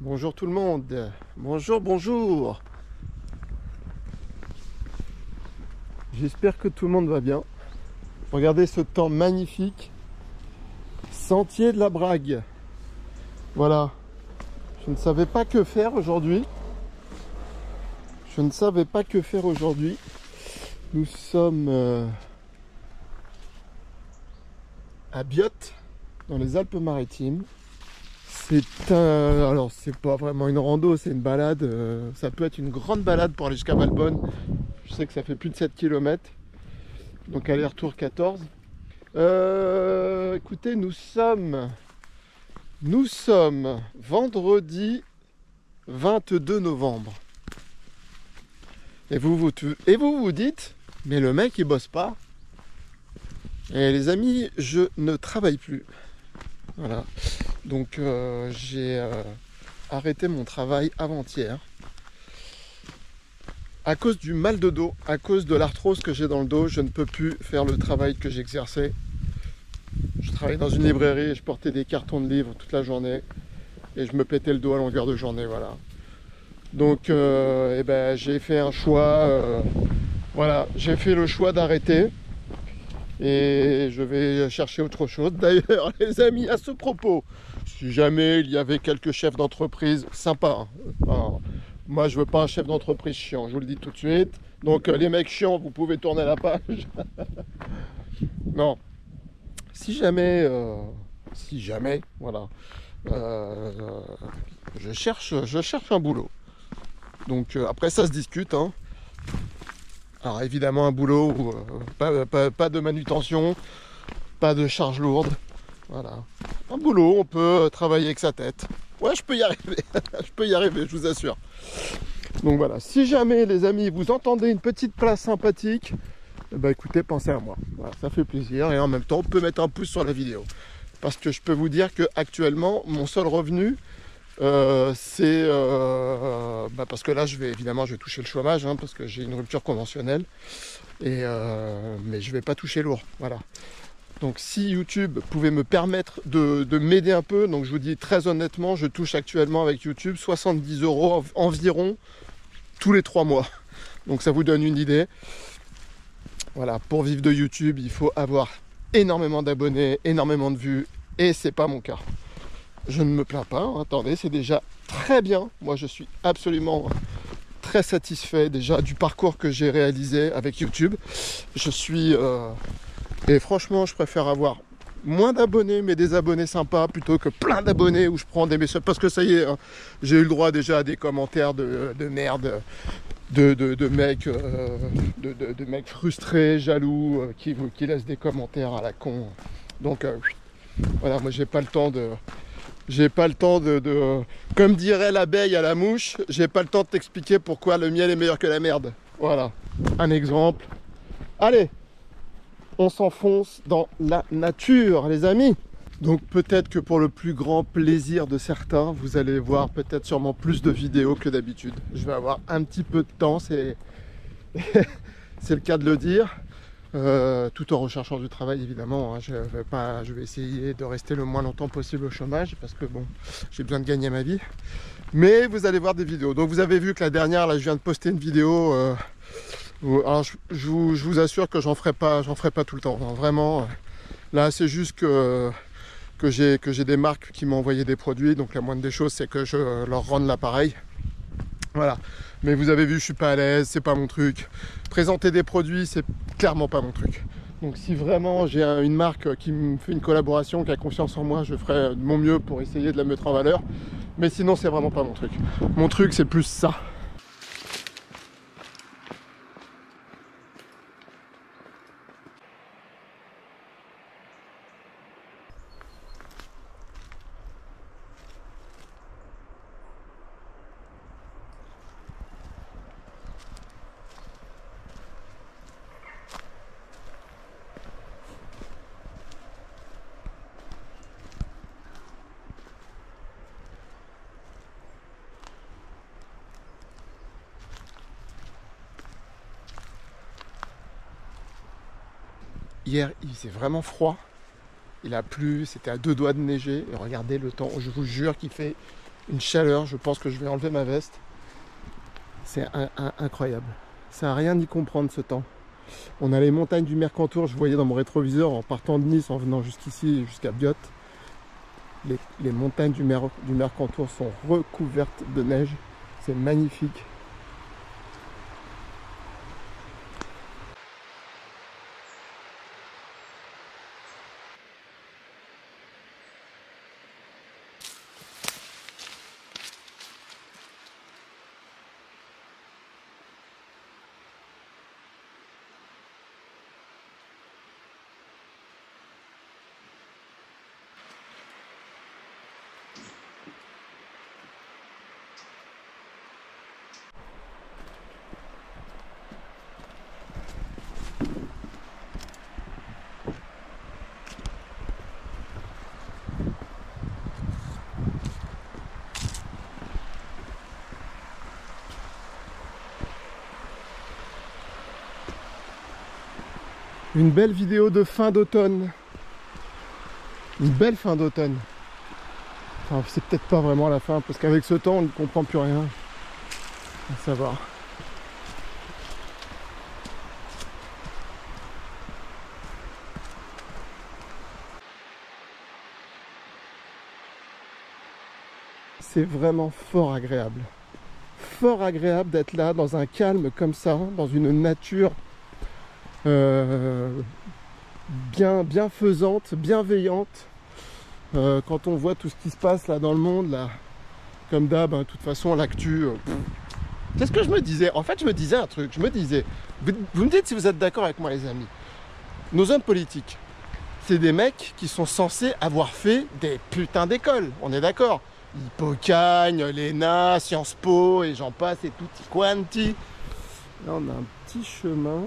Bonjour tout le monde. Bonjour, bonjour. J'espère que tout le monde va bien. Regardez ce temps magnifique. Sentier de la Brague. Voilà. Je ne savais pas que faire aujourd'hui. Nous sommes à Biot, dans les Alpes-Maritimes. Alors c'est pas vraiment une rando, c'est une balade. Ça peut être une grande balade pour aller jusqu'à Valbonne. Je sais que ça fait plus de 7 km. Donc aller-retour 14. Écoutez, nous sommes vendredi 22 novembre. Et vous vous dites, mais le mec il bosse pas. Et les amis, je ne travaille plus. Voilà. Donc j'ai arrêté mon travail avant-hier. À cause du mal de dos, à cause de l'arthrose que j'ai dans le dos, je ne peux plus faire le travail que j'exerçais. Je travaillais dans une librairie et je portais des cartons de livres toute la journée. Et je me pétais le dos à longueur de journée, voilà. Donc j'ai fait un choix, voilà, j'ai fait le choix d'arrêter. Et je vais chercher autre chose. D'ailleurs, les amis, à ce propos, si jamais il y avait quelques chefs d'entreprise sympas, hein, moi je veux pas un chef d'entreprise chiant, je vous le dis tout de suite. Donc les mecs chiants, vous pouvez tourner la page. Non. Si jamais, voilà, je cherche un boulot. Donc après ça se discute, hein. Alors évidemment un boulot où pas de manutention, pas de charge lourde. Voilà. Un boulot, on peut travailler avec sa tête. Ouais, je peux y arriver. Je peux y arriver, je vous assure. Donc voilà, si jamais les amis, vous entendez une petite place sympathique, bah écoutez, pensez à moi. Voilà, ça fait plaisir et en même temps, on peut mettre un pouce sur la vidéo. Parce que je peux vous dire que actuellement, mon seul revenu, c'est parce que là, je vais toucher le chômage, hein, parce que j'ai une rupture conventionnelle. Mais je vais pas toucher lourd. Voilà. Donc si YouTube pouvait me permettre de m'aider un peu, donc je vous dis très honnêtement, je touche actuellement avec YouTube 70 € environ tous les 3 mois. Donc ça vous donne une idée. Voilà, pour vivre de YouTube, il faut avoir énormément d'abonnés, énormément de vues, et c'est pas mon cas. Je ne me plains pas, hein, attendez, c'est déjà très bien. Moi je suis absolument très satisfait déjà du parcours que j'ai réalisé avec YouTube. Et franchement, je préfère avoir moins d'abonnés, mais des abonnés sympas, plutôt que plein d'abonnés où je prends des messages. Parce que ça y est, hein, j'ai eu le droit déjà à des commentaires de merde, de mecs frustrés, jaloux, qui laissent des commentaires à la con. Donc voilà, moi j'ai pas le temps de... Comme dirait l'abeille à la mouche, j'ai pas le temps de t'expliquer pourquoi le miel est meilleur que la merde. Voilà, un exemple. Allez, on s'enfonce dans la nature, les amis. Donc peut-être que pour le plus grand plaisir de certains, vous allez voir peut-être sûrement plus de vidéos que d'habitude. Je vais avoir un petit peu de temps, c'est c'est le cas de le dire. Tout en recherchant du travail évidemment, hein. Je vais essayer de rester le moins longtemps possible au chômage parce que bon, j'ai besoin de gagner ma vie. Mais vous allez voir des vidéos. Donc vous avez vu que la dernière, là je viens de poster une vidéo. Alors je vous assure que j'en ferai pas tout le temps, hein. Vraiment. Là c'est juste que j'ai des marques qui m'ont envoyé des produits, donc la moindre des choses c'est que je leur rende l'appareil. Voilà. Mais vous avez vu, je suis pas à l'aise, c'est pas mon truc. Présenter des produits, c'est clairement pas mon truc. Donc si vraiment j'ai une marque qui me fait une collaboration, qui a confiance en moi, je ferai de mon mieux pour essayer de la mettre en valeur. Mais sinon, c'est vraiment pas mon truc. Mon truc, c'est plus ça. Hier, il faisait vraiment froid. Il a plu, c'était à 2 doigts de neiger. Et regardez le temps, je vous jure qu'il fait une chaleur, je pense que je vais enlever ma veste. C'est incroyable. Ça n'a rien d'y comprendre ce temps. On a les montagnes du Mercantour, je voyais dans mon rétroviseur en partant de Nice, en venant jusqu'ici, jusqu'à Biot. Les montagnes du Mercantour sont recouvertes de neige. C'est magnifique. Une belle vidéo de fin d'automne. Une belle fin d'automne. Enfin, c'est peut-être pas vraiment la fin, parce qu'avec ce temps, on ne comprend plus rien. À savoir. C'est vraiment fort agréable. Fort agréable d'être là, dans un calme comme ça, dans une nature bienfaisante, bienveillante. Quand on voit tout ce qui se passe là dans le monde, là, comme d'hab, hein, de toute façon, l'actu. Qu'est-ce que je me disais? En fait, je me disais un truc. Je me disais, vous me dites si vous êtes d'accord avec moi, les amis. Nos hommes politiques, c'est des mecs qui sont censés avoir fait des putains d'écoles. On est d'accord? Hippocagne, l'ENA, Sciences Po, et j'en passe, et tutti quanti. Là, on a un petit chemin.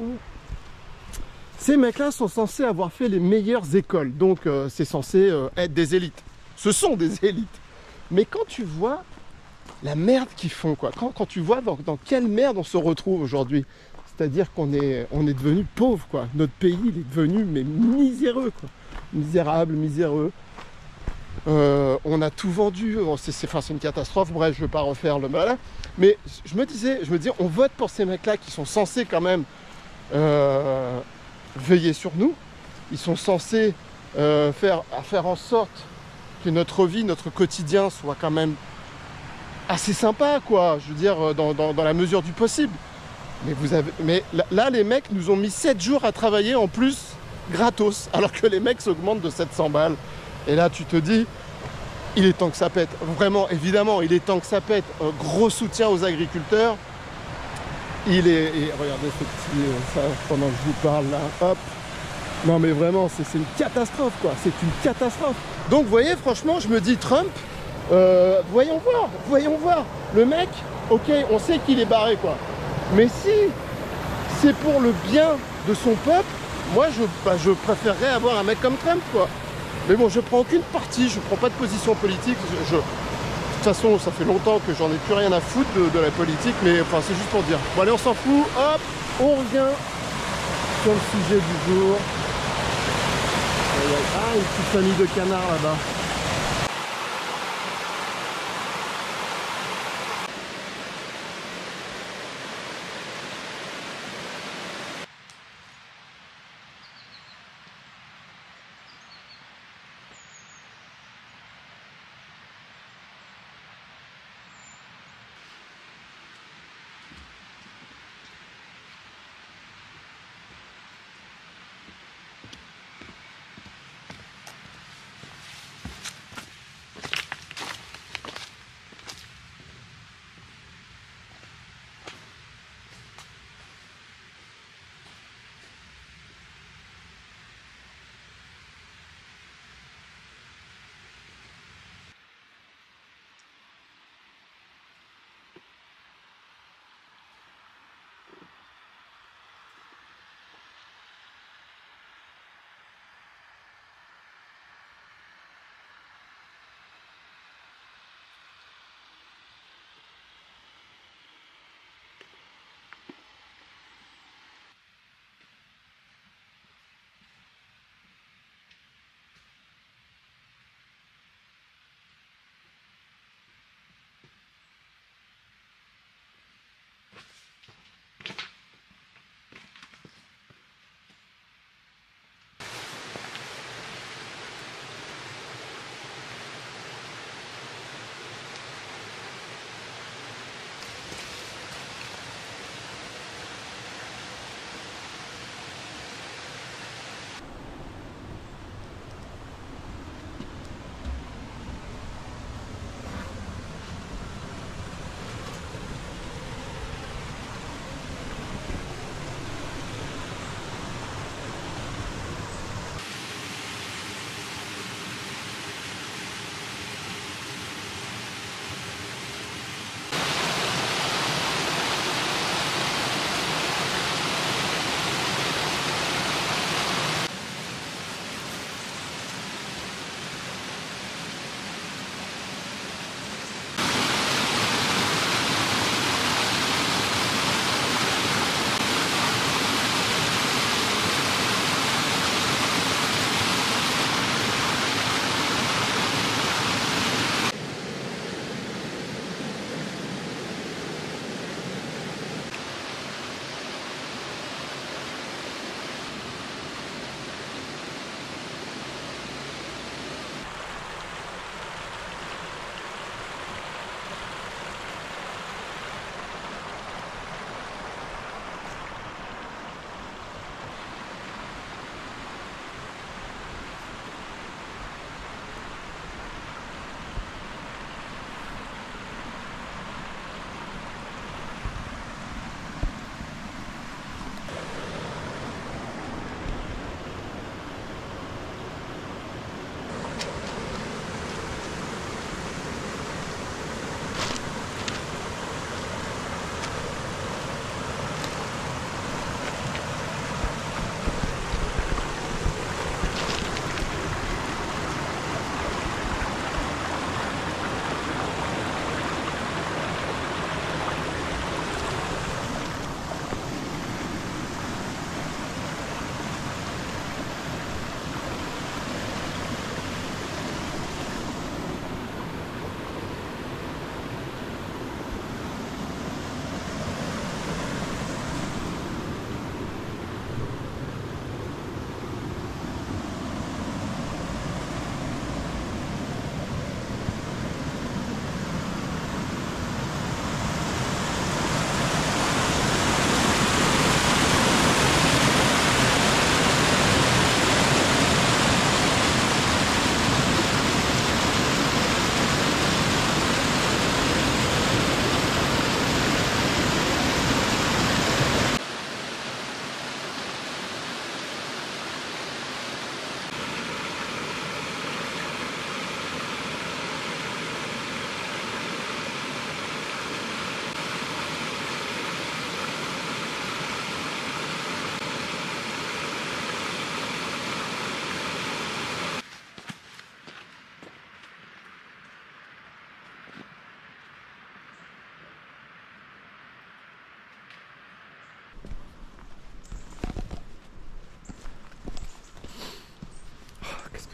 Ces mecs-là sont censés avoir fait les meilleures écoles, donc c'est censé être des élites. Ce sont des élites. Mais quand tu vois la merde qu'ils font, quoi, quand tu vois dans quelle merde on se retrouve aujourd'hui, c'est-à-dire qu'on est devenu pauvre, quoi. Notre pays, il est devenu mais miséreux, quoi. Misérable, miséreux. On a tout vendu, c'est une catastrophe, bref, je ne vais pas refaire le mal. Mais je me dis, on vote pour ces mecs-là qui sont censés quand même veiller sur nous. Ils sont censés faire en sorte que notre vie, notre quotidien soit quand même assez sympa, quoi. Je veux dire, dans la mesure du possible. Mais là, les mecs nous ont mis 7 jours à travailler en plus gratos, alors que les mecs s'augmentent de 700 balles. Et là, tu te dis, il est temps que ça pète. Vraiment, évidemment, il est temps que ça pète. Gros soutien aux agriculteurs. Et regardez ce petit, ça, pendant que je vous parle là, hop. Non mais vraiment, c'est une catastrophe, quoi. C'est une catastrophe. Donc, vous voyez, franchement, je me dis, Trump, voyons voir. Le mec, ok, on sait qu'il est barré, quoi. Mais si c'est pour le bien de son peuple, moi, je préférerais avoir un mec comme Trump, quoi. Mais bon, je prends aucune partie, je prends pas de position politique. De toute façon, ça fait longtemps que j'en ai plus rien à foutre de la politique, mais enfin, c'est juste pour dire. Bon, allez, on s'en fout, hop, on revient sur le sujet du jour. Ah, une petite famille de canards là-bas.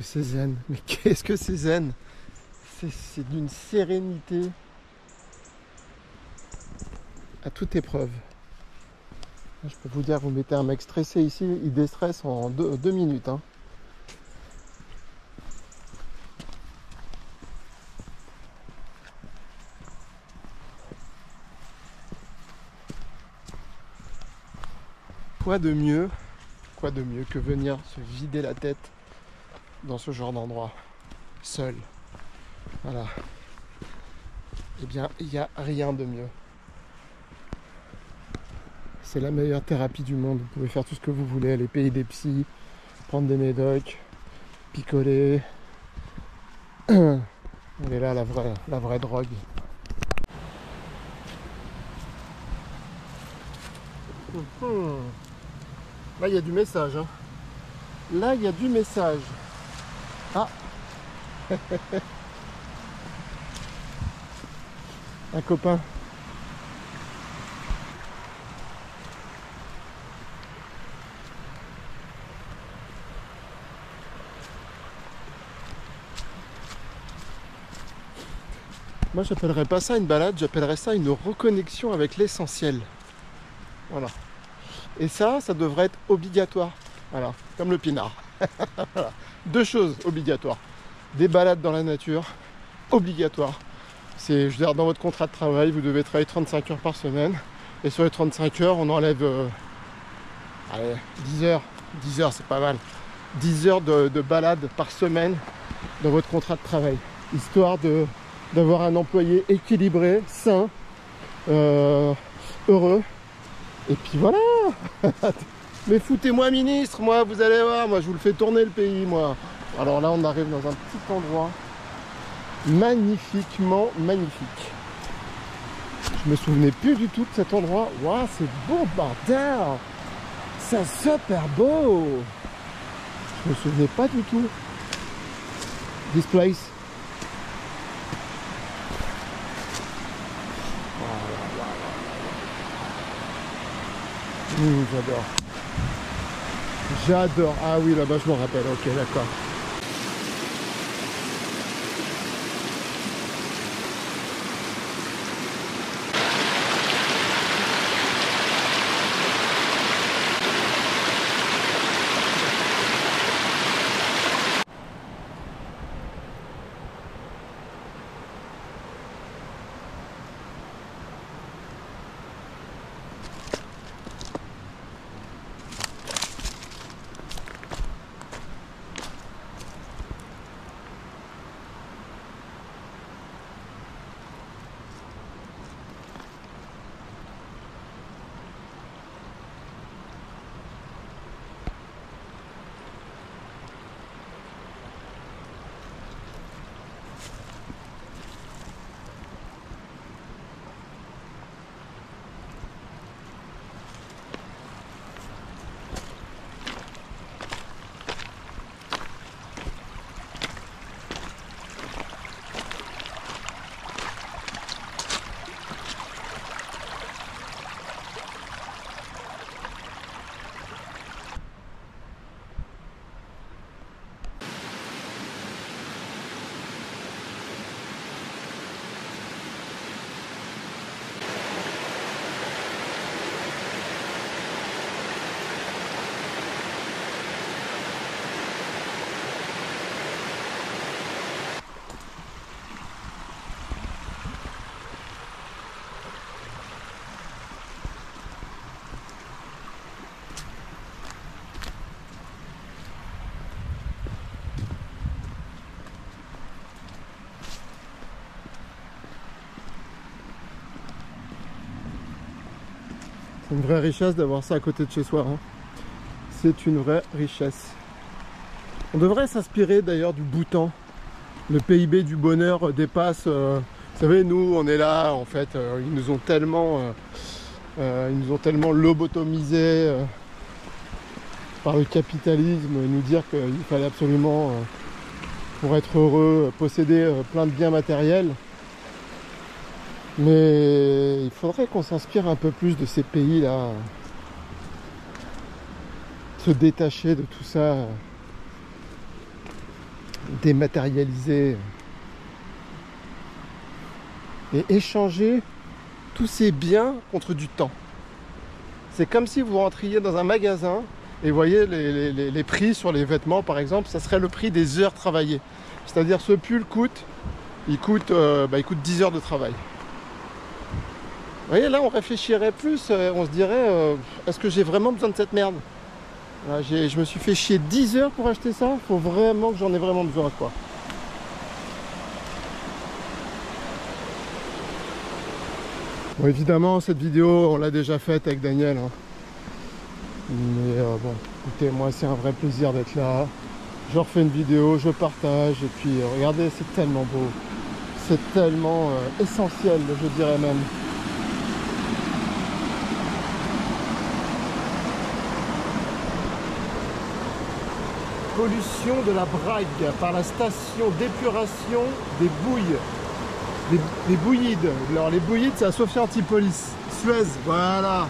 c'est zen. Mais qu'est-ce que c'est zen? C'est d'une sérénité à toute épreuve. Je peux vous dire, vous mettez un mec stressé ici, il déstresse en 2 minutes. Hein. Quoi de mieux que venir se vider la tête dans ce genre d'endroit, seul. Voilà. Eh bien, il n'y a rien de mieux. C'est la meilleure thérapie du monde. Vous pouvez faire tout ce que vous voulez, aller payer des psys, prendre des médocs, picoler. Elle est là, la vraie drogue. Là, il y a du message. Hein. Là, il y a du message. Ah. Un copain. Moi, j'appellerais pas ça une balade, j'appellerais ça une reconnexion avec l'essentiel. Voilà. Et ça devrait être obligatoire. Voilà, comme le pinard. Voilà. 2 choses obligatoires. Des balades dans la nature, obligatoires. C'est, je veux dire, dans votre contrat de travail, vous devez travailler 35 heures par semaine. Et sur les 35 heures, on enlève 10 heures. 10 heures, c'est pas mal. 10 heures de balade par semaine dans votre contrat de travail. Histoire d'avoir un employé équilibré, sain, heureux. Et puis voilà. Mais foutez-moi ministre, moi, vous allez voir, moi je vous le fais tourner le pays, moi. Alors là, on arrive dans un petit endroit magnifiquement magnifique. Je me souvenais plus du tout de cet endroit. Waouh, c'est beau, bordel. C'est super beau. Je me souvenais pas du tout. This place. J'adore. J'adore. Ah oui, là-bas, je m'en rappelle. Ok, d'accord. C'est une vraie richesse d'avoir ça à côté de chez soi. Hein. C'est une vraie richesse. On devrait s'inspirer d'ailleurs du Bhoutan. Le PIB du bonheur dépasse... vous savez, nous, on est là, en fait, ils nous ont tellement lobotomisés par le capitalisme, nous dire qu'il fallait absolument, pour être heureux, posséder plein de biens matériels. Mais il faudrait qu'on s'inspire un peu plus de ces pays-là. Se détacher de tout ça. dématérialiser et échanger tous ces biens contre du temps. C'est comme si vous rentriez dans un magasin et voyez les prix sur les vêtements par exemple, ça serait le prix des heures travaillées. C'est-à-dire ce pull il coûte 10 heures de travail. Vous voyez, là on réfléchirait plus, on se dirait est-ce que j'ai vraiment besoin de cette merde? Là, je me suis fait chier 10 heures pour acheter ça, faut vraiment que j'en ai vraiment besoin quoi. Bon, évidemment cette vidéo on l'a déjà faite avec Daniel, hein. Mais bon, écoutez, moi c'est un vrai plaisir d'être là. Je refais une vidéo, je partage et puis regardez, c'est tellement beau. C'est tellement essentiel, je dirais même. Pollution de la Brague par la station d'épuration des bouilles. Des bouillides. Alors les bouillides, c'est à Sophia Antipolis. Suez, voilà.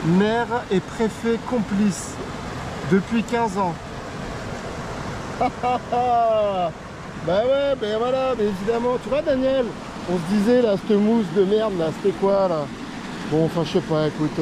Maire et préfet complices depuis 15 ans. Bah ouais, ben voilà, mais évidemment. Tu vois Daniel, on se disait là, cette mousse de merde là, c'était quoi là? Bon, enfin je sais pas, écoute.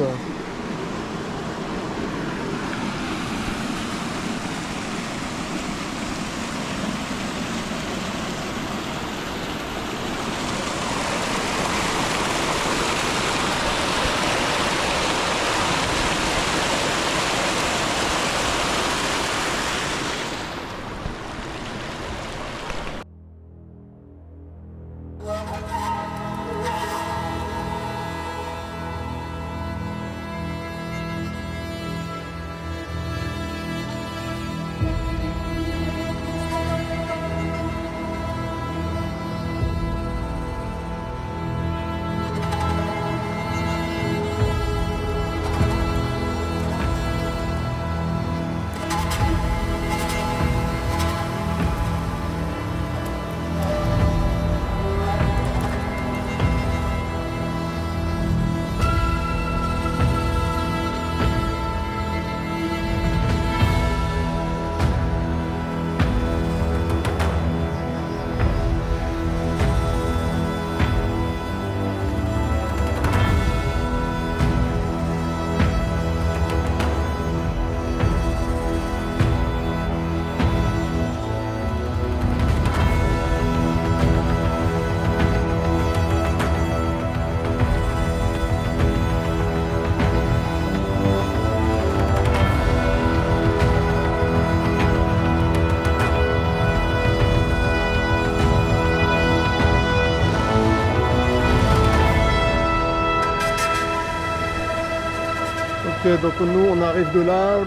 Ok, donc nous on arrive de là,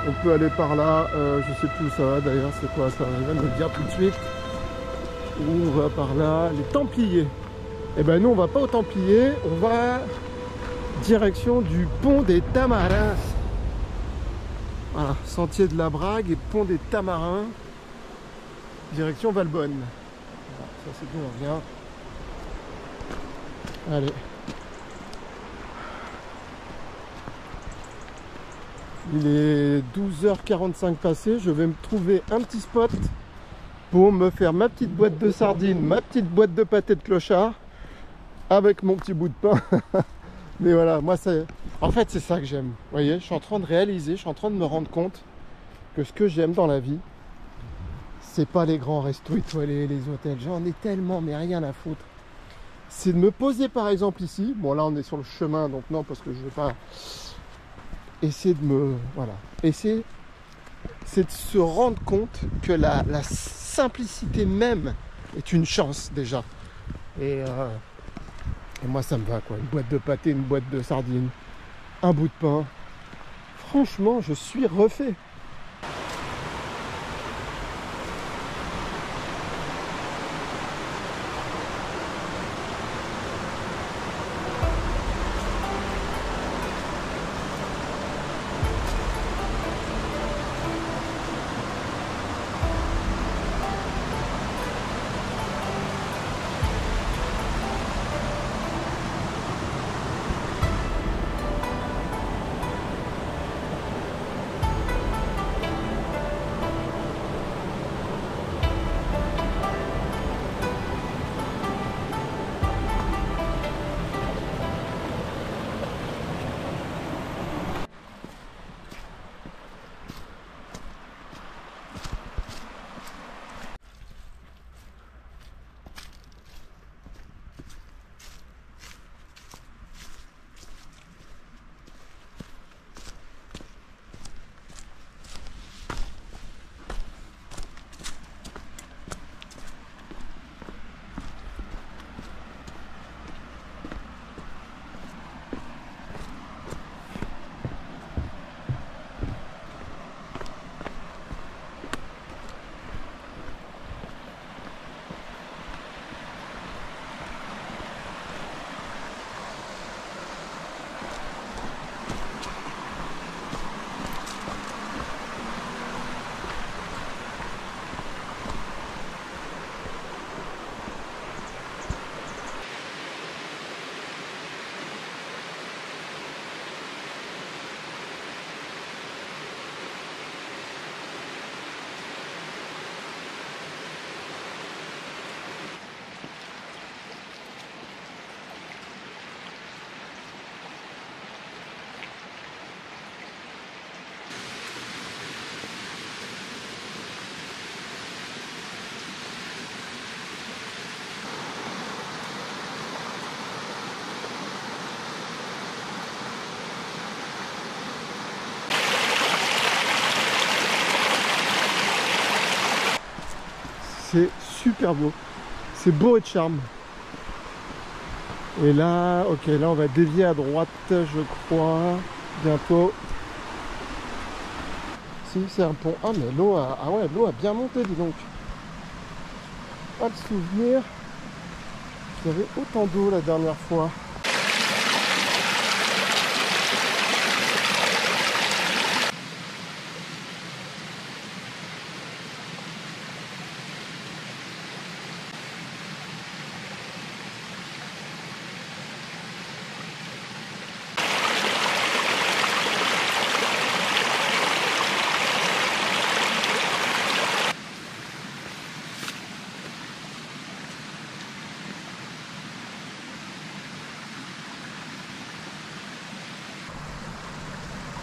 on peut aller par là, je sais plus où ça va d'ailleurs, c'est quoi ça, il va nous le dire tout de suite. Où on va par là, les Templiers. Et ben nous on va pas aux Templiers, on va direction du pont des Tamarins. Voilà, sentier de la Brague et pont des Tamarins, direction Valbonne. Voilà, ça c'est bon, on revient. Allez. Il est 12h45 passé, je vais me trouver un petit spot pour me faire ma petite boîte de sardines, ma petite boîte de pâté de clochard avec mon petit bout de pain. Mais voilà, moi c'est... En fait c'est ça que j'aime. Vous voyez, je suis en train de réaliser, je suis en train de me rendre compte que ce que j'aime dans la vie, c'est pas les grands restos étoilés, les hôtels, j'en ai tellement mais rien à foutre. C'est de me poser par exemple ici, bon là on est sur le chemin donc non parce que je vais pas... Essayer de me... Voilà. Essayer... C'est de se rendre compte que la simplicité même est une chance déjà. Et moi ça me va quoi. Une boîte de pâté, une boîte de sardines, un bout de pain. Franchement, je suis refait. c'est super beau. C'est beau et de charme. Et là, ok, là on va dévier à droite, je crois, bientôt. Si, c'est un pont. Ah, mais l'eau a... Ah ouais, l'eau a bien monté, dis donc. Pas le souvenir qu'il y avait autant d'eau la dernière fois.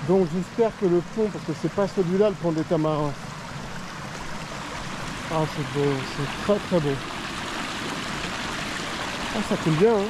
Donc j'espère que le pont, parce que c'est pas celui-là le pont des Tamarins. Ah c'est beau, c'est très très beau. Ah ça coule bien hein.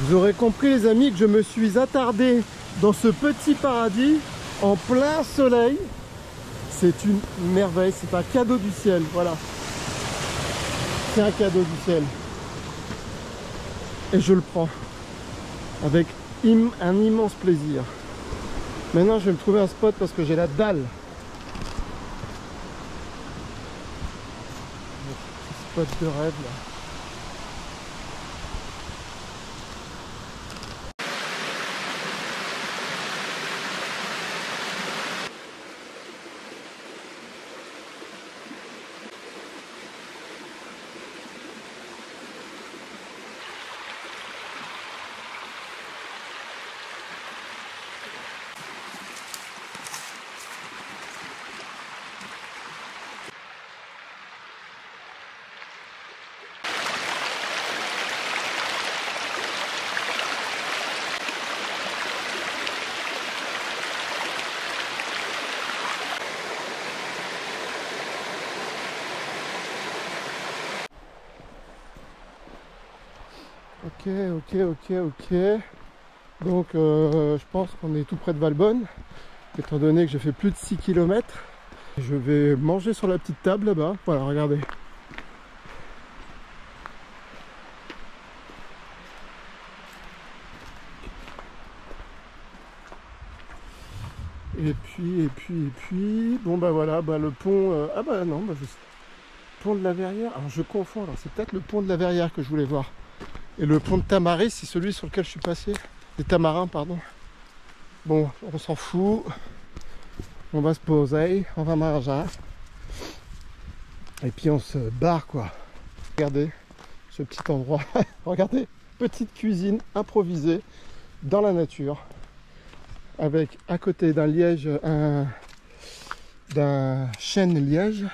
Vous aurez compris les amis que je me suis attardé dans ce petit paradis en plein soleil. C'est une merveille, c'est un cadeau du ciel, voilà. C'est un cadeau du ciel. Et je le prends avec un immense plaisir. Maintenant je vais me trouver un spot parce que j'ai la dalle. Spot de rêve là. Ok. Donc je pense qu'on est tout près de Valbonne, étant donné que j'ai fait plus de 6 km. Je vais manger sur la petite table là-bas. Voilà, regardez. Et puis, bon bah voilà, bah le pont, ah bah non, bah pont de la Verrière, alors je confonds, alors c'est peut-être le pont de la Verrière que je voulais voir. Et le pont de Tamaris, c'est celui sur lequel je suis passé, des Tamarins, pardon. Bon, on s'en fout, on va se poser, on va manger, et puis on se barre quoi. Regardez ce petit endroit, regardez, petite cuisine improvisée dans la nature. Avec à côté d'un liège, d'un chêne liège.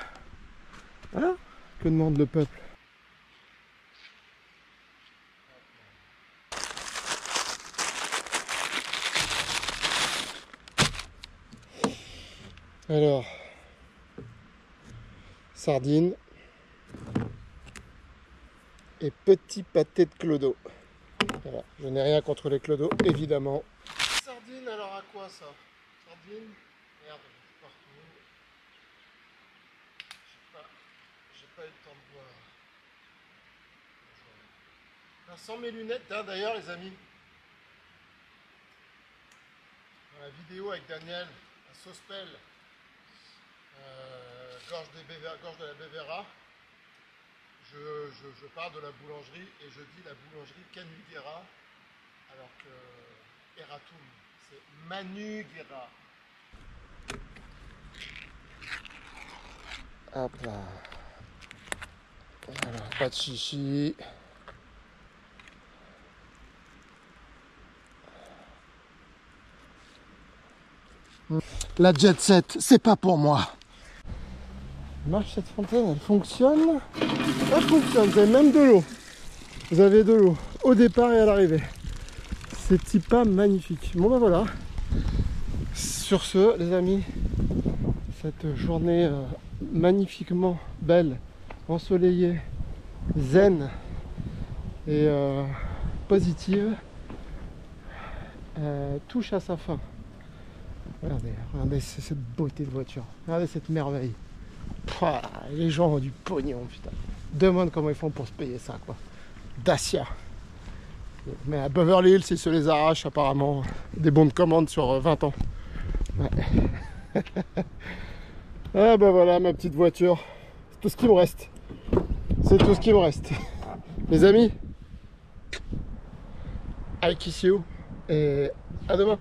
Voilà. Que demande le peuple? Alors, sardines et petit pâté de clodo. Voilà. Je n'ai rien contre les clodos, évidemment. Sardines, alors à quoi ça? Sardines? Merde, partout. J'ai pas eu le temps de voir. Là, sans mes lunettes, hein, d'ailleurs, les amis. Dans la vidéo avec Daniel, à Sospel, gorge de la Bévéra, je parle de la boulangerie et je dis la boulangerie Canuguera, alors que Eratum, c'est Manuguera. Hop là. Voilà, pas de chichi. La jet set, c'est pas pour moi. Marche cette fontaine, elle fonctionne. Elle fonctionne, vous avez même de l'eau. Vous avez de l'eau au départ et à l'arrivée. Ces petits pas magnifiques. Bon ben voilà. Sur ce, les amis, cette journée magnifiquement belle, ensoleillée, zen et positive touche à sa fin. Regardez cette beauté de voiture. Regardez cette merveille. Pouah, les gens ont du pognon, putain. Demande comment ils font pour se payer ça, quoi. Dacia. Mais à Beverly Hills, ils se les arrachent apparemment. Des bons de commande sur 20 ans. Ouais. Ah bah voilà ma petite voiture. C'est tout ce qui me reste. C'est tout ce qui me reste. Les amis, I kiss you. Et à demain.